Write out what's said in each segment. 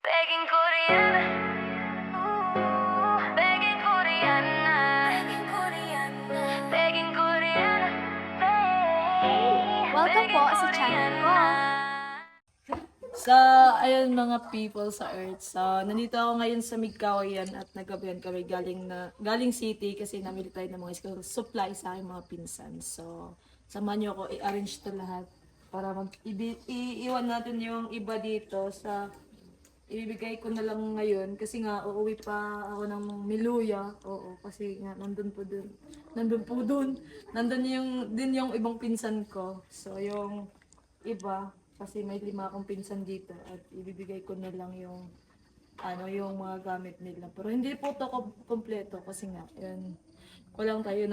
Begging Korean, begging Korean, begging Korean. Welcome po sa channel ko. So, ayun mga people sa Earth. So, nandito ako ngayon sa Migkawayan at naggabihan kami galing city kasi namili tayo ng mga school supply sa aking mga pinsan. So, samahan niyo ako i-arrange to lahat para iiwan natin yung iba dito sa ibibigay ko na lang ngayon kasi nga uuwi pa ako ng Miluya. Oo, kasi nga nandun yung ibang pinsan ko. So, yung iba kasi may 5 akong pinsan dito at ibibigay ko na lang yung mga gamit nila. Pero hindi po to kompleto kasi nga yun, kulang tayo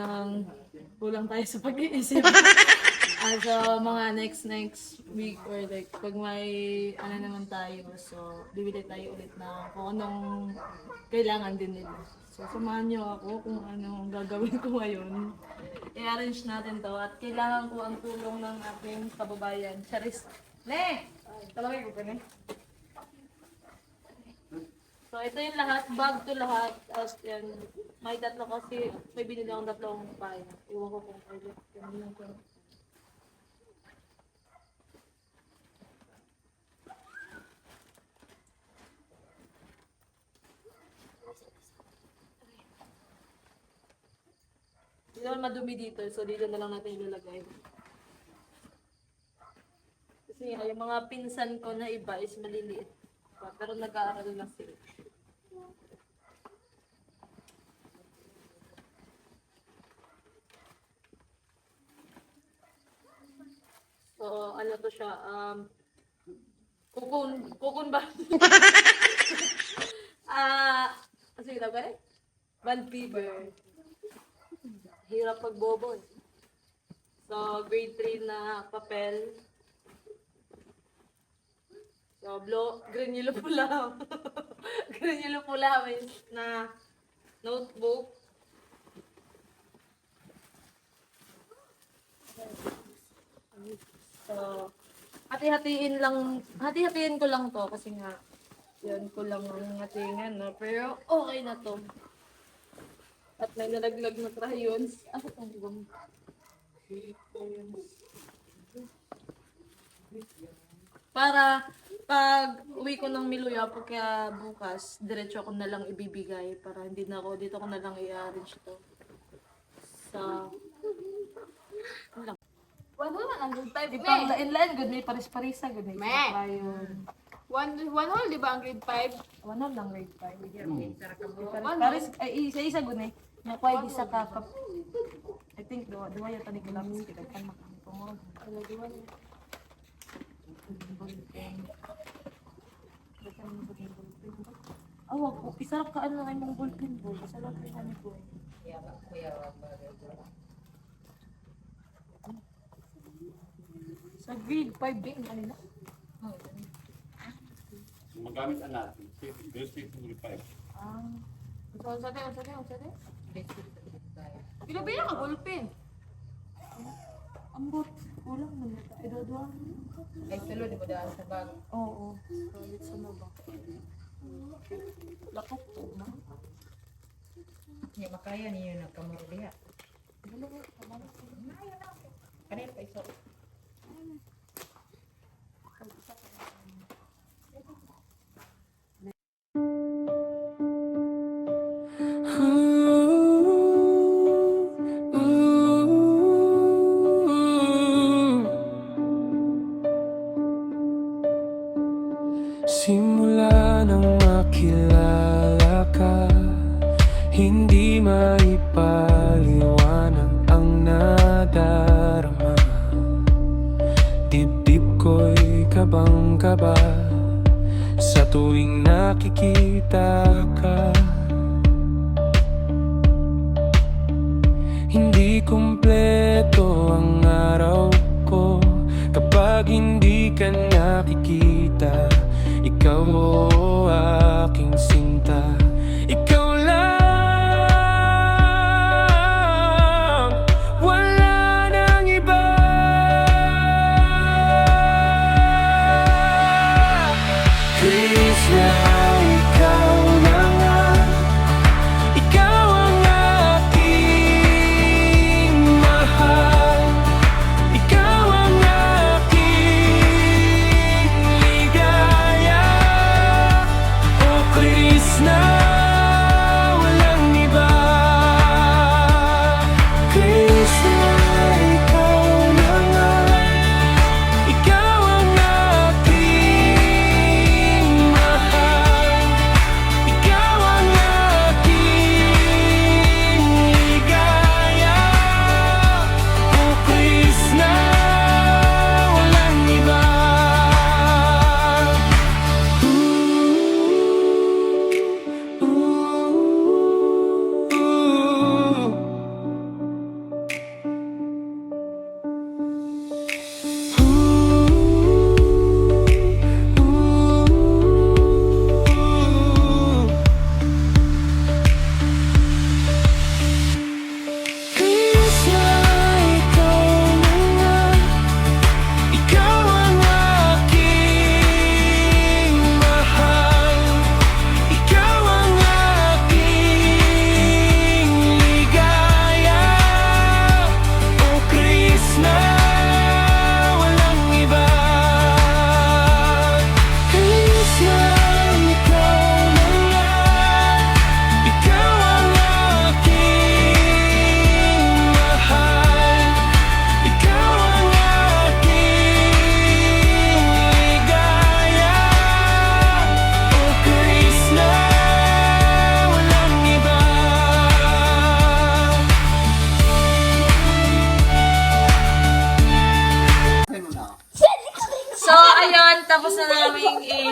sa pag-iisip. So mga next week or like pag may naman tayo, so bibili tayo ulit na kung anong kailangan din nila. So samahan niyo ako kung ano ang gagawin ko ngayon. I-arrange natin to at kailangan ko ang tulong ng aking kababayan. Charis! Ne! Talawin ko pa ne. So ito yung lahat, bag to lahat. As yan, may tatlo kasi, may binili akong 3 pay. Iwan ko kung kailan. Ganun ko. Hindi naman madumi dito, so dito na lang natin ilalagay. Kasi yung mga pinsan ko na iba is maliliit pa, pero nag-aaral na sila. So, ano to siya, kukun ba? Sige daw ganun? Band fever. Hirap pagbobo eh. So, grade 3 na papel. So, green yellow pula. Green yellow pula means na notebook. So, hati-hatiin ko lang to kasi nga, yun, kulang ang hatingan na. Pero, okay na to. At may nalaglag na crayons. Ang ibang? Para pag uwi ko ng Miluya, pagka bukas, diretso ko na lang ibibigay para hindi na ako, dito ko na lang i-arrange ito. So, ano lang. One whole ang grade 5, Ipang lain-lain, good may paris-parisa, good may Me. crayon. One whole, di ba ang grade 5? Ano lang grade 5. Paris, ay isa-isa good may. Nakuha isa ka. I think, duwa yata ni Kilapis. Kita kan makapungod. Wag po. Isarap ka ano kayo mong ballpen ball. Isarap ka kami po. Sa grade 5 din, kanina. Magamit ang natin. Grade 5. Unsa din? Pila ba ka ballpen? Ambot. Kulang na nata. Idodwa. Ay, tulo, di mo daan sa bag. Oo. Ulit sa naba. Lakot to. Hindi makaya niyo nagkamurdiya. Kanina pa iso. Simula nang makilala ka, hindi maipaliwanag ang nadarama. Dibdib ko'y kabang-kaba sa tuwing nakikita ka. Hindi kumpleto ang araw ko kapag hindi ka nakikita. Ikaw o aking sinta, ikaw lang, wala nang iba. Please now.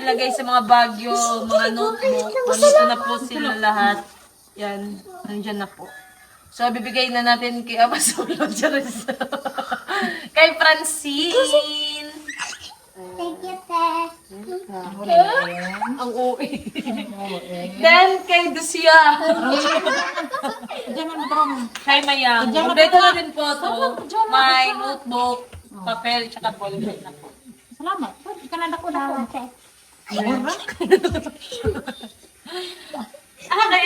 nilagay sa mga bagyo, mga notebook. Nandito na po sila lahat. Yan, nandyan na po. So, bibigay na natin kay Amazolo Charis. Kay Francine. Thank you, Tess. Ang OA. Then, kay Dusia. Kay Mayang. Kompleto na din po ito. May notebook, papel, tsaka ballpen na po. Salamat. Kanada ko na. Kay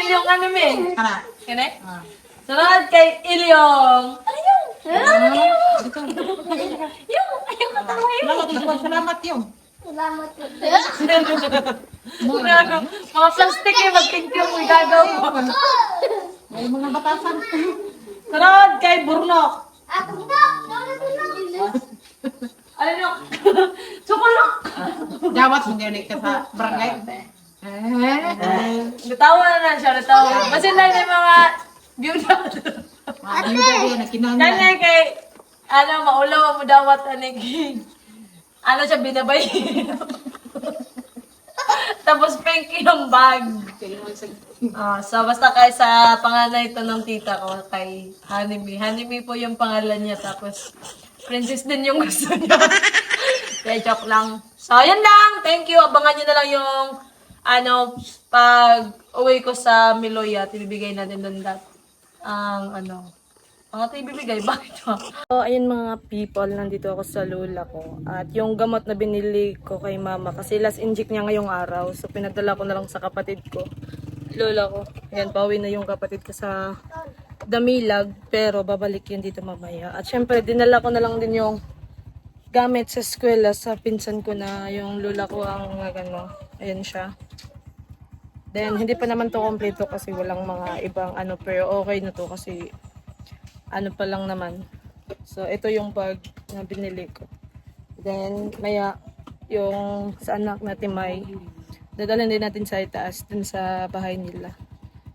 Ilyong ano, May? Kana. Kene? Sunod kay Ilyong. Salamat yung. Salamat po. Mga plastic eh, mag-thank you mo gagaw mo. May mga batasan. Sunod kay Burnok. Ako ito. Ano nyo? Sukulok! Jawat hindi ulit ka sa barangay. Natawa na siya, natawa. Kasi na yung mga byuda. Hindi ka na kinanya. Kanya kay, maulaw mo dawat, siya, binabay. Tapos pinky yung bag. So basta kay sa panganay ito ng tita ko, kay Hanimi. Hanimi po yung pangalan niya, tapos princess din yung gusto niya. Kaya joke lang. So, yun lang. Thank you. Abangan nyo na lang yung, pag uwi ko sa Miloya, ibibigay natin doon mga ito ibibigay. Bakit ba? So, ayun mga people, nandito ako sa lola ko. At yung gamot na binili ko kay mama, kasi last inject niya ngayong araw. So, pinadala ko na lang sa kapatid ko. Lola ko. Ayan, pauwi na yung kapatid ko sa Damilag, pero babalik yun dito mamaya. At syempre, dinala ko na lang din yung gamit sa eskwela sa pinsan ko na yung lola ko ang ayan siya. Then, hindi pa naman to kompleto kasi walang mga ibang pero okay na to kasi pa lang naman. So, ito yung bag na binili ko. Then, maya, yung sa anak na Timay, dadalhin din natin sa itaas, dun sa bahay nila.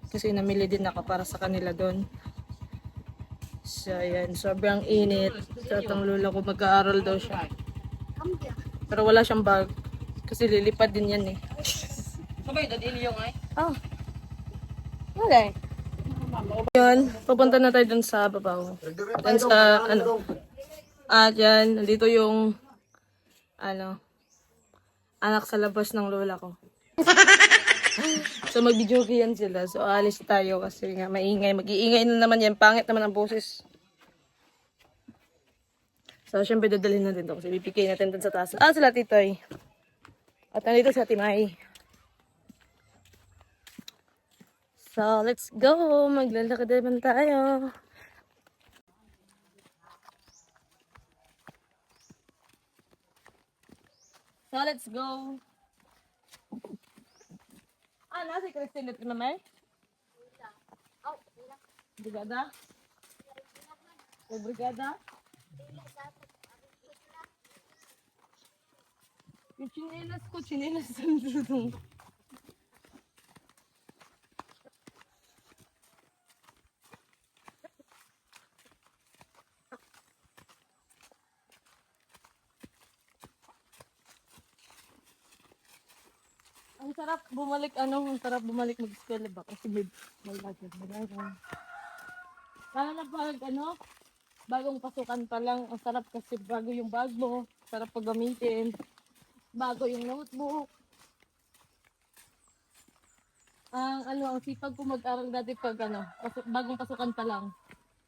Kasi namili din ako para sa kanila doon. So, ayan. Sobrang init. So, itong lula ko mag-aaral daw siya. Pero wala siyang bag. Kasi lilipad din yan eh. Sabay, dadili yung ay? Oh. Okay. Yun. Pupunta na tayo dun sa babaw. Dun sa, At yan. Nandito yung, anak sa labas ng lola ko. So mag-joke yan sila. So alis tayo kasi nga maingay. Mag-iingay na naman yan. Pangit naman ang boses. So syempre dadalhin natin ito kasi bibigay natin dun sa taas. Sila Titoy. At nandito si Ate Mai. So let's go. Maglalakad naman tayo. So let's go. Nasi Christine ito naman? Brigada? O brigada? Yung chinelas ko, chinelas sa lulong. Ang sarap bumalik mag-eskwela ba? Kasi may lagyan. Kaya na pag bagong pasukan pa lang, ang sarap kasi bago yung bag mo, sarap pag gamitin, bago yung notebook. Ang sipag ko mag-aral dati pag bagong pasukan pa lang.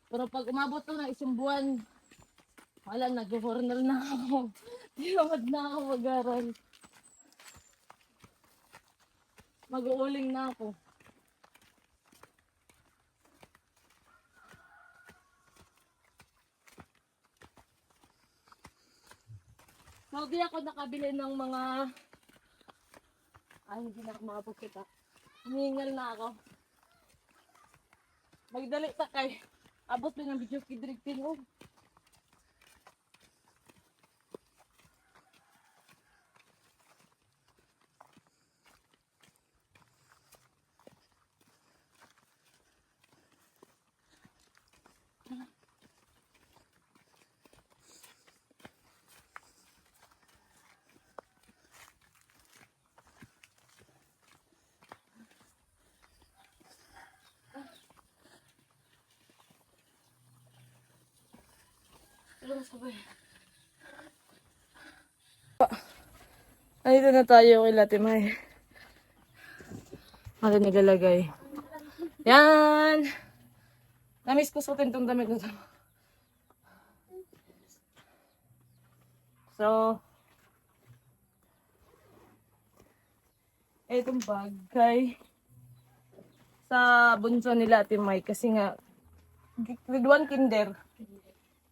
Pero pag umabot ko ng isang buwan, wala, nag-journal na ako. Tinamad na ako mag-aral. Mag-uuling na ako. So, di ako nakabili ng mga... hindi na ako makapagkita. Humingal na ako. Magdali ta kay. Abot din ng video kidrigtin. sabay. Nandito na tayo kay Ate May. Ano nilalagay? Yan! Namiss ko suotin tong damit na to. So, etong bag kay sa bunso nila Ate May kasi nga grade 1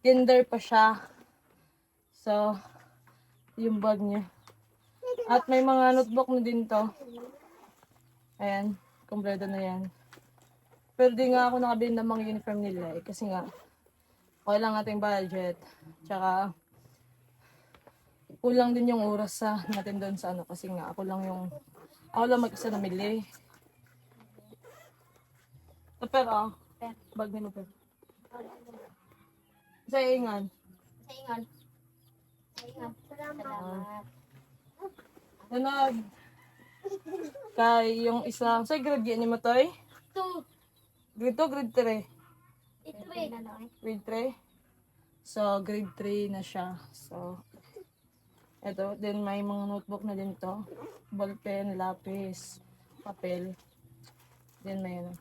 kinder pa siya. So, yung bag niya. At may mga notebook na din to. Ayan, kompleto na yan. Pero di nga ako nakabili ng mga uniform nila eh, kasi nga okay lang ating budget. Tsaka kulang din yung oras sa natin doon sa ano kasi nga ako lang mag-isa namili. Pero bag ni Lupin. Sa ingan. Salamat. Nanag. Kay yung isa, sa grade yan ni Matoy? Grade 2, grade 3? Grade 3? So, grade 3 na siya. So, eto, then may mga notebook na din to. Ballpen, lapis, papel. Then may ano.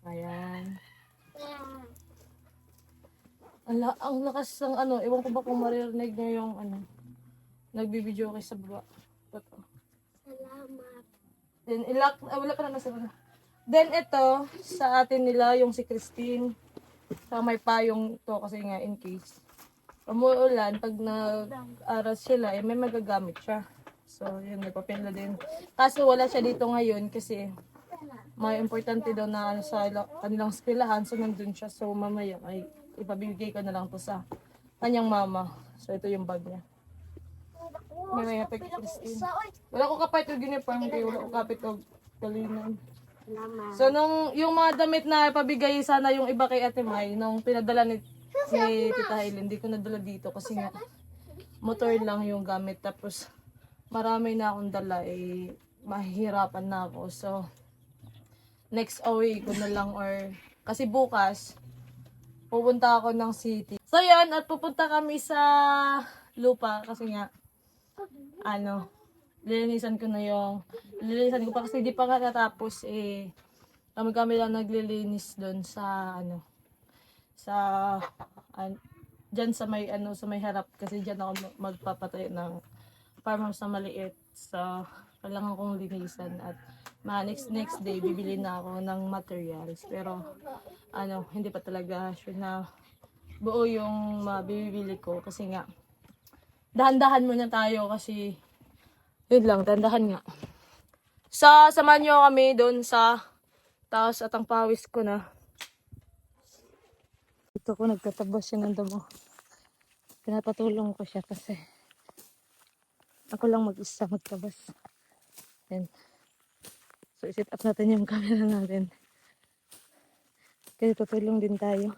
Ayan. Ang lakas ng ano, ewan ko ba kung maririnig niyo yung ano, nagbibideo kayo sa baba. Ito. Salamat. Then, wala pa naman sa baba. Then, ito, sa atin nila, yung si Christine. Sa may payong to kasi nga in case. Umuulan, pag nag-aras sila, may magagamit siya. So, yun, may papel na din. Kaso wala siya dito ngayon kasi may importante daw na ano, sa kanilang eskwelahan. So, nandun siya. So, mamaya ay ipabibigay ko na lang to sa kanyang mama. So, ito yung bag niya. May kapit Christine. Wala ko kapit yung uniform kayo. Wala ko kapit yung kalinan. Salamat. So, yung mga damit na ipabigay sana yung iba kay Ate May, nung pinadala ni Tita Helen, hindi ko nadala dito kasi nga motor lang yung gamit. Tapos, marami na akong dala, mahihirapan na ako. So, next away ko na lang or, kasi bukas, pupunta ako ng city. So, yan, at pupunta kami sa lupa kasi nga, lilinisan ko pa kasi di pa katapos kami lang naglilinis doon sa diyan sa may harap kasi diyan ako magpapatayo ng farmhouse na maliit. So kailangan kong linisan at next day bibili na ako ng materials pero hindi pa talaga sure na buo yung mabibili ko kasi nga dahan-dahan muna tayo kasi yun lang, tandahan nga. Samahan nyo kami doon sa taas at ang pawis ko na. Ito ko nagtatabas siya ng damo. Pinapatulong ko siya kasi ako lang mag-isa magtabas. Yan. So, iset up natin yung camera natin. Kasi tutulong din tayo.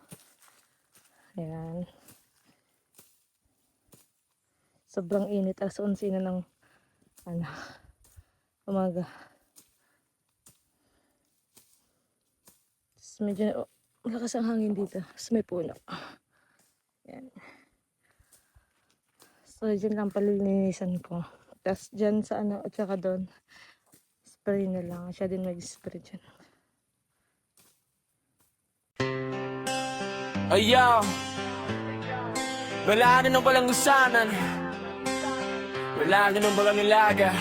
Ayan. Sobrang init. Alas 11 na ng umaga. Tapos medyo malakas ang hangin dito. Tapos may puno. Yan. So, dyan lang palilinisan ko. Tapos dyan sa at saka doon, spray na lang. Siya din mag-spray dyan. Ayaw, wala na nang palang usanan, wala na nang palang ilaga.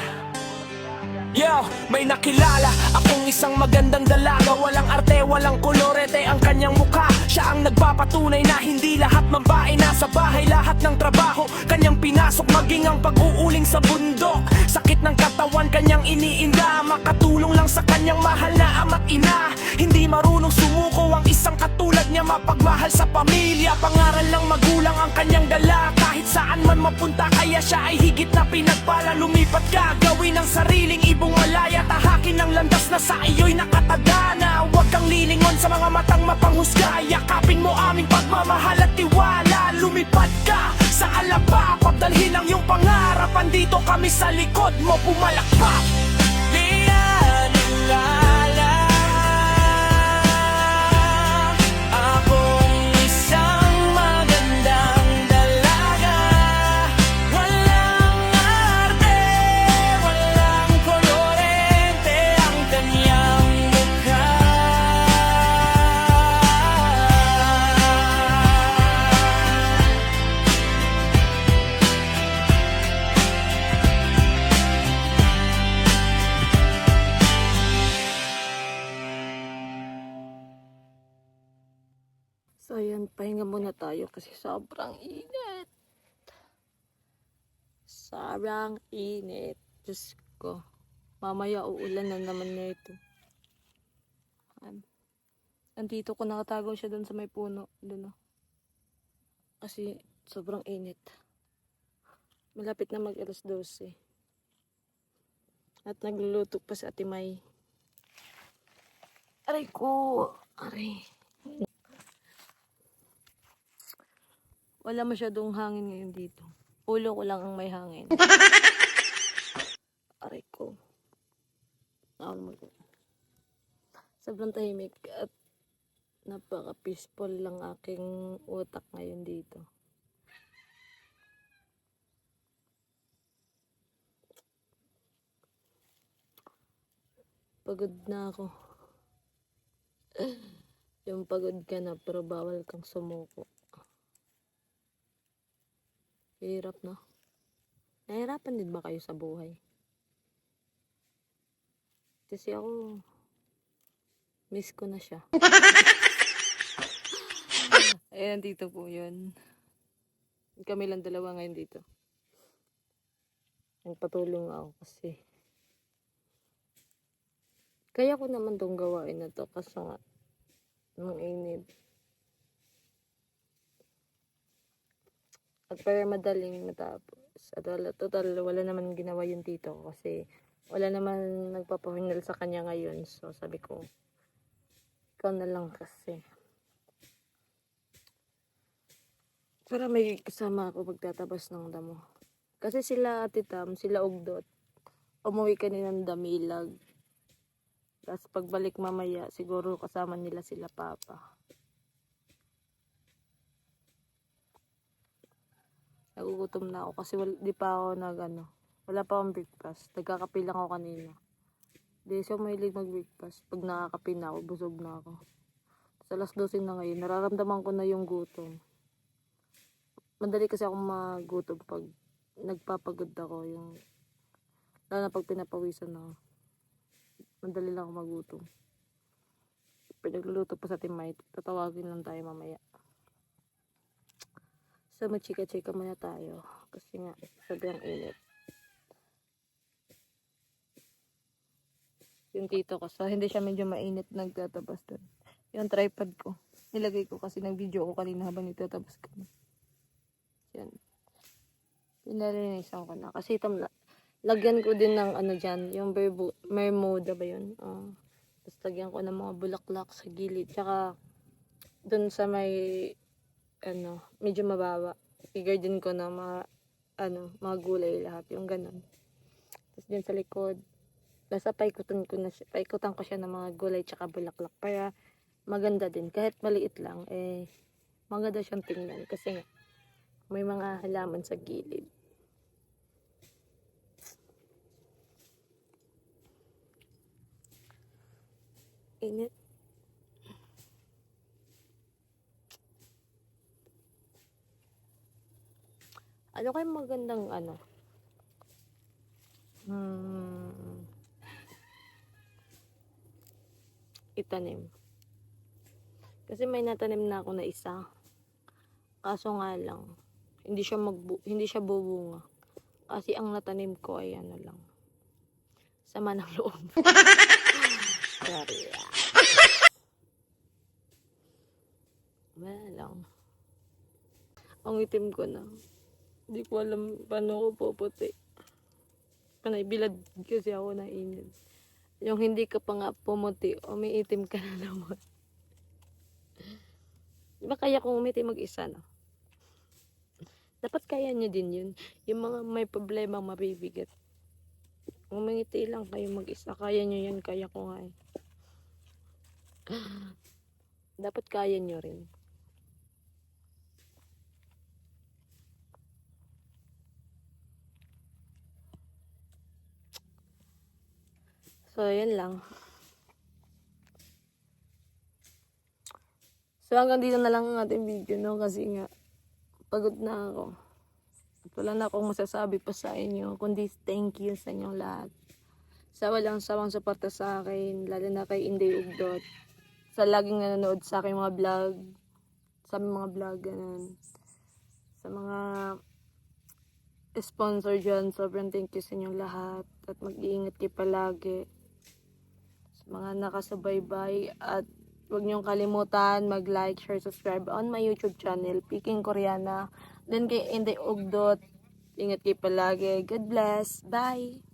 Yo, may nakilala akong isang magandang dalaga. Walang arte, walang kolorete ang kanyang mukha. Siya ang nagpapatunay na hindi lahat mambae nasa bahay, lahat ng trabaho kanyang pinasok, maging ang pag-uuling sa bundok. Sakit ng katawan kanyang iniinda, makatulong lang sa kanyang mahal na ama't ina. Hindi marunong sumuko ang isang katulad niya, mapagmahal sa pamilya. Pangaral ng magulang ang kanyang dala, kahit saan man mapunta kaya siya ay higit na pinagpala. Lumipat ka, gawin ang sariling ibong malaya, tahakin ang landas na sa iyo'y nakatagana. Huwag kang lilingon sa mga matang mapanghusga, yakapin mo aming pagmamahal at tiwala. Lumipad ka sa alaba, pagdalhin ang iyong pangarap, andito kami sa likod mo, pumalakpak. Di yan ilala, akong isang magandang dalaga. So, ayan, pahinga muna tayo kasi sobrang init. Sobrang init. Diyos ko. Mamaya uulan na naman na ito. Andito ko nakatago siya doon sa may puno. Doon, oh. Kasi sobrang init. Malapit na mag-alas 12. At nagluluto pa si Ate May. Aray ko! Aray. Wala masyadong hangin ngayon dito. Ulo ko lang ang may hangin. Aray ko. Sobrang tahimik at napaka-peaceful lang aking utak ngayon dito. Pagod na ako. Yung pagod ka na pero bawal kang sumuko. Hirap, no? Nahirapan din ba kayo sa buhay? Kasi ako, miss ko na siya. Ayan, dito po yun. Kami lang dalawa ngayon dito. Nagpatulong ako kasi kaya ko naman tong gawain na to kasi nga nung init. At para madaling matapos. At total, wala naman ginawa yung tito ko kasi wala naman nagpapahingal sa kanya ngayon. So, sabi ko, ikaw na lang kasi. Para may kasama ako pagtatabas ng damo. Kasi sila Ate Tam, sila Ugdot, umuwi kanina ng Damilag. Tapos pagbalik mamaya, siguro kasama nila sila Papa. Nagugutom na ako kasi di pa ako wala pa akong breakfast. Nagkakape lang ako kanina. Di siya mahilig mag-breakfast. Pag nakakape na ako, busog na ako. Sa alas 12 na ngayon, nararamdaman ko na yung gutom. Madali kasi ako magutom pag nagpapagod ako. Lalo na pag pinapawisan ako. Madali lang ako magutom. Pinagluluto pa sa Timay. Tatawagin lang tayo mamaya. So, magchika-chika muna tayo. Kasi nga, sobrang init. Yung tito ko. So, hindi siya medyo mainit nagtatabas doon. Yung tripod ko. Nilagay ko kasi nag-video ko kanina habang nagtatabas kami. Yan. Pinarinisan ko na. Kasi lagyan ko din ng dyan. Yung Bermuda ba yun? Tapos lagyan ko ng mga bulaklak sa gilid. Tsaka, doon sa may medyo mababa. I-garden ko na mga gulay lahat. Yung ganun. Tapos din sa likod. Basta paikutan ko siya ng mga gulay tsaka bulaklak. Para maganda din. Kahit maliit lang, maganda siyang tingnan. Kasi nga, may mga halaman sa gilid. Init. Ano kayo magandang itanim? Kasi may natanim na ako na isa. Kaso nga lang, hindi siya bubunga. Kasi ang natanim ko ay lang. Sama ng loob. Sorry. Wala lang. Ang itim ko na. Hindi ko alam paano ko puputi. Panay-bilad kasi ako na init. Yung hindi ka pa nga pumuti, umiitim ka na naman. Diba kaya kung umiti mag-isa na? Dapat kaya nyo din yun. Yung mga may problema mabibigat. Kung umiti lang kayo mag-isa, kaya nyo yan, kaya ko nga eh. Dapat kaya nyo rin. So, yan lang. So, hanggang dito na lang ang ating video, no? Kasi nga, pagod na ako. At wala na akong masasabi pa sa inyo, kundi thank you sa inyong lahat. Sa walang sawang suporta sa akin, lalo na kay Inday Ugdot. Sa laging nanonood sa aking mga vlog. sa mga vlog, ganun. Sa mga sponsor dyan, sobrang thank you sa inyong lahat. At mag-iingat kayo palagi. Sa mga nakasubaybay. At huwag niyong kalimutan mag-like, share, subscribe on my YouTube channel, Peking Koreana. Then kay Inday Ugdot. Ingat kayo palagi. God bless. Bye!